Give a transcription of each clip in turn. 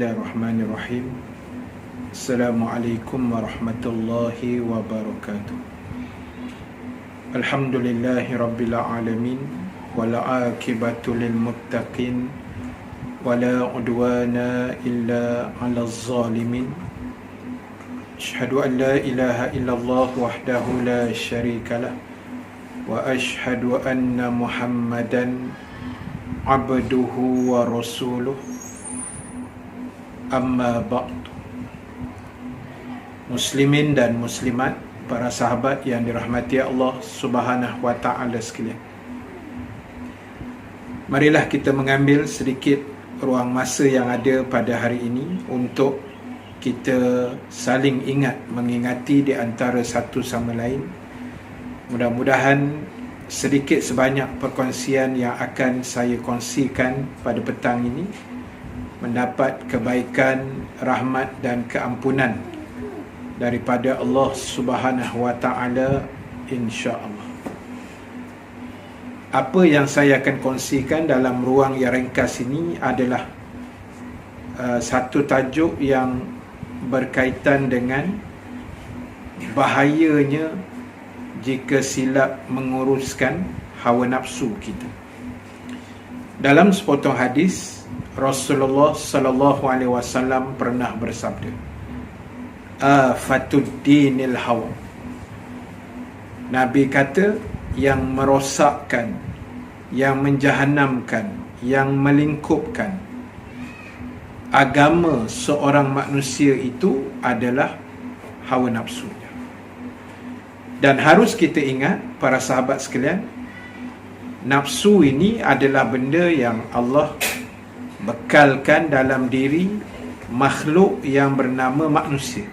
Bismillahirrahmanirrahim. Assalamualaikum warahmatullahi wabarakatuh. Alhamdulillahi rabbil alamin, wal aqibatu lil muttaqin, wala udwana illa 'alal zalimin. Asyhadu an la ilaha illallah wahdahu la syarikalah, wa asyhadu anna Muhammadan abduhu wa rasuluh. Amma ba'du. Muslimin dan muslimat, para sahabat yang dirahmati Allah Subhanahu wa ta'ala sekalian, marilah kita mengambil sedikit ruang masa yang ada pada hari ini untuk kita saling ingat, mengingati di antara satu sama lain. Mudah-mudahan sedikit sebanyak perkongsian yang akan saya kongsikan pada petang ini mendapat kebaikan, rahmat dan keampunan daripada Allah Subhanahu wa ta'ala, insya-Allah. Apa yang saya akan kongsikan dalam ruang yang ringkas ini adalah satu tajuk yang berkaitan dengan bahayanya jika silap menguruskan hawa nafsu kita. Dalam sepotong hadis, Rasulullah sallallahu alaihi wasallam pernah bersabda, afatud dinil hawa. Nabi kata, yang merosakkan, yang menjahanamkan, yang melingkupkan agama seorang manusia itu adalah hawa nafsunya. Dan harus kita ingat, para sahabat sekalian, nafsu ini adalah benda yang Allah bekalkan dalam diri makhluk yang bernama manusia.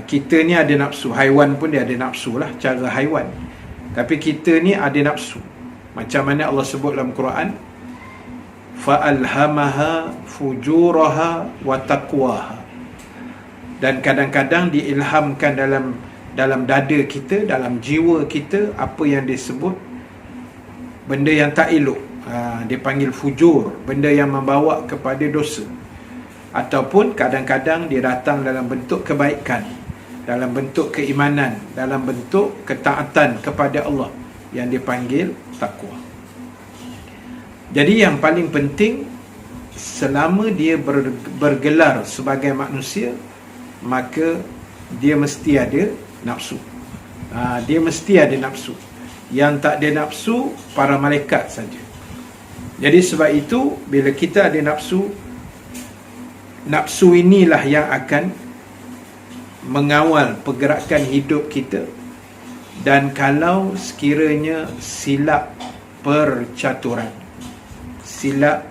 Kita ni ada nafsu, haiwan pun dia ada nafsu lah, cara haiwan. Tapi kita ni ada nafsu. Macam mana Allah sebut dalam Quran, fa'alhamaha fujuraha wa taqwaha. Dan kadang-kadang diilhamkan dalam dada kita, dalam jiwa kita, apa yang disebut benda yang tak elok. Dia panggil fujur, benda yang membawa kepada dosa. Ataupun kadang-kadang dia datang dalam bentuk kebaikan, dalam bentuk keimanan, dalam bentuk ketaatan kepada Allah, yang dipanggil takwa. Jadi yang paling penting, selama dia bergelar sebagai manusia, maka dia mesti ada nafsu. Dia mesti ada nafsu. Yang tak ada nafsu, para malaikat saja. Jadi sebab itu, bila kita ada nafsu, nafsu inilah yang akan mengawal pergerakan hidup kita. Dan kalau sekiranya silap percaturan, silap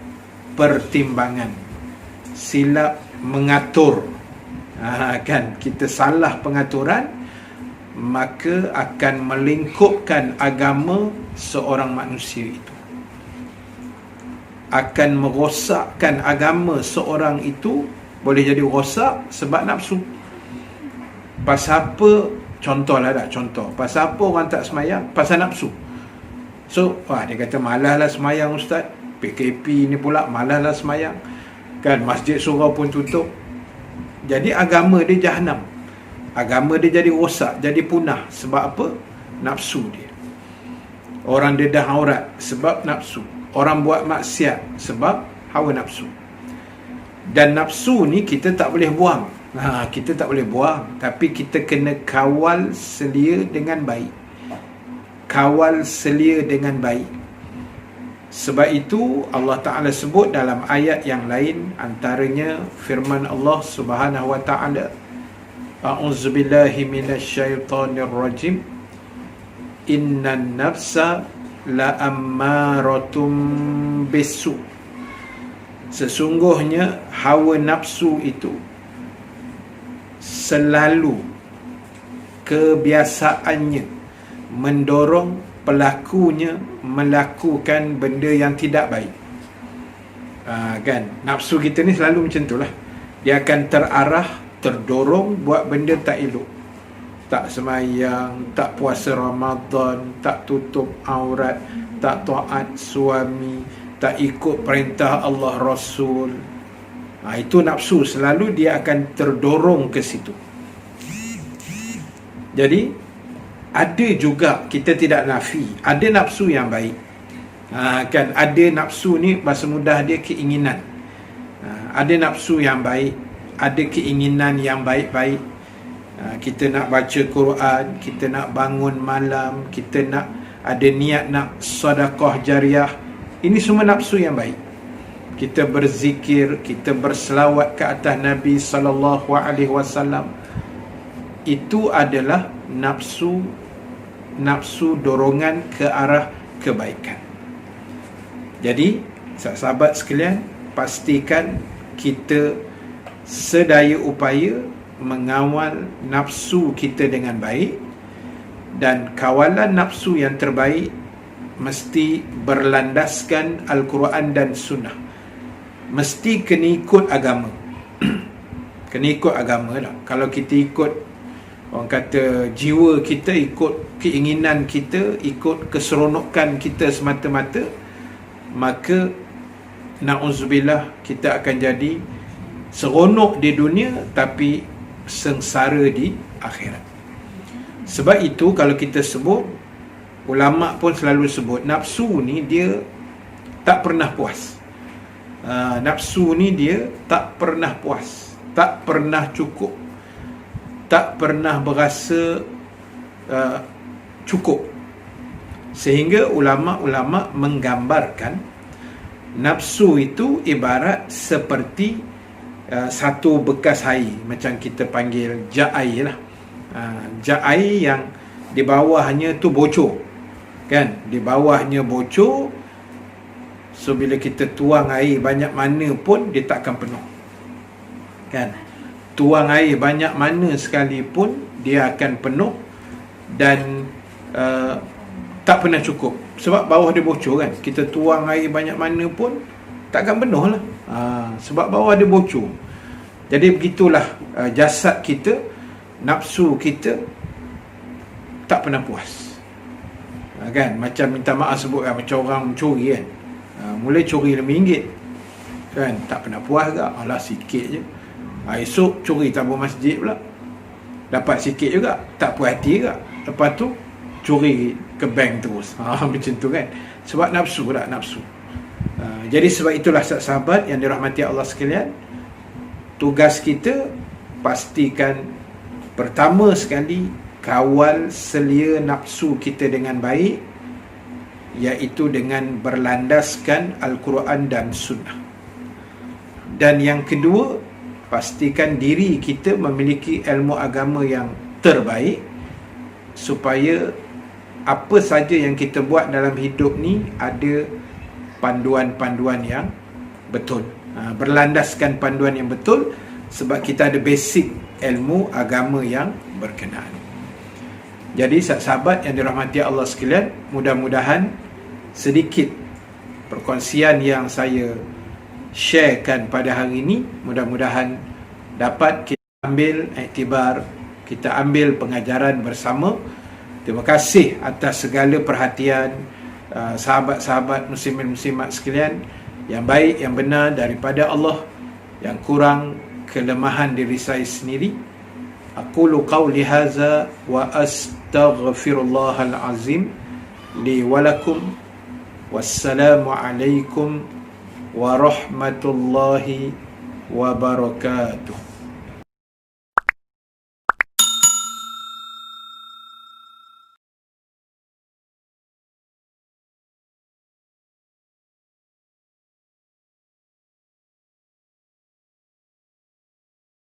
pertimbangan, silap mengatur, kan, kita salah pengaturan, maka akan melingkupkan agama seorang manusia itu, akan merosakkan agama seorang itu. Boleh jadi rosak sebab nafsu. Pasal apa? Contohlah tak, contoh, pasal apa orang tak semayang? Pasal nafsu. So, dia kata malaslah semayang ustaz, PKP ni pula malaslah semayang, kan, masjid surau pun tutup. Jadi agama dia jahanam, agama dia jadi rosak, jadi punah. Sebab apa? Nafsu dia. Orang dedah aurat sebab nafsu. Orang buat maksiat sebab hawa nafsu. Dan nafsu ni kita tak boleh buang. Kita tak boleh buang, tapi kita kena kawal selia dengan baik. Kawal selia dengan baik. Sebab itu Allah Ta'ala sebut dalam ayat yang lain, antaranya firman Allah Subhanahu wa ta'ala, a'udzubillahi minasyaitonir rajim, innan nafsa la ammaratum bisu. Sesungguhnya hawa nafsu itu selalu kebiasaannya mendorong pelakunya melakukan benda yang tidak baik. Kan, nafsu kita ni selalu macam tu lah. Dia akan terarah, terdorong buat benda tak elok. Tak semayang, tak puasa Ramadan, tak tutup aurat, tak taat suami, tak ikut perintah Allah Rasul, Itu nafsu, selalu dia akan terdorong ke situ. Jadi ada juga, kita tidak nafi, ada nafsu yang baik. Kan ada nafsu ni, bahasa mudah dia keinginan. Ada nafsu yang baik, ada keinginan yang baik-baik. Kita nak baca Quran, kita nak bangun malam, kita nak ada niat nak sedekah jariah. Ini semua nafsu yang baik. Kita berzikir, kita berselawat ke atas Nabi SAW. Itu adalah nafsu dorongan ke arah kebaikan. Jadi sahabat sekalian, pastikan kita sedaya upaya mengawal nafsu kita dengan baik, dan kawalan nafsu yang terbaik mesti berlandaskan Al-Quran dan Sunnah. Mesti kena ikut agama. Kena ikut agama lah. Kalau kita ikut, orang kata, jiwa kita, ikut keinginan kita, ikut keseronokan kita semata-mata, maka na'udzubillah, kita akan jadi seronok di dunia tapi sengsara di akhirat. Sebab itu kalau kita sebut, ulama pun selalu sebut, nafsu ni dia tak pernah puas. Nafsu ni dia tak pernah puas, tak pernah cukup, tak pernah berasa cukup. Sehingga ulama-ulama menggambarkan nafsu itu ibarat seperti satu bekas air, macam kita panggil jak air lah. Jak air yang di bawahnya tu bocor, kan? Di bawahnya bocor. So bila kita tuang air banyak mana pun dia takkan penuh, kan? Tuang air banyak mana sekalipun dia akan penuh, dan tak pernah cukup. Sebab bawah dia bocor, kan? Kita tuang air banyak mana pun takkan penuh lah. Sebab bawah dia bocor. Jadi begitulah jasad kita, nafsu kita tak pernah puas. Kan? Macam minta maaf sebut, kan? Macam orang mencuri, kan? Mulai curi RM5, kan? Tak pernah puas ke? Alah, sikit je. Esok curi tabung masjid pula, dapat sikit juga, tak puas hati juga. Lepas tu curi ke bank terus. Macam tu, kan? Sebab nafsu lah, nafsu. Jadi sebab itulah sahabat yang dirahmati Allah sekalian, tugas kita pastikan pertama sekali kawal selia nafsu kita dengan baik, iaitu dengan berlandaskan Al-Quran dan Sunnah. Dan yang kedua, pastikan diri kita memiliki ilmu agama yang terbaik, supaya apa saja yang kita buat dalam hidup ni ada panduan-panduan yang betul, berlandaskan panduan yang betul, sebab kita ada basic ilmu agama yang berkenaan. Jadi sahabat yang dirahmati Allah sekalian, mudah-mudahan sedikit perkongsian yang saya sharekan pada hari ini, mudah-mudahan dapat kita ambil iktibar, kita ambil pengajaran bersama. Terima kasih atas segala perhatian sahabat-sahabat muslimin-muslimat sekalian. Yang baik, yang benar daripada Allah, yang kurang kelemahan diri saya sendiri. Aqulu qawli hadza wa astaghfirullahal azim li wa lakum. Wassalamualaikum warahmatullahi wabarakatuh.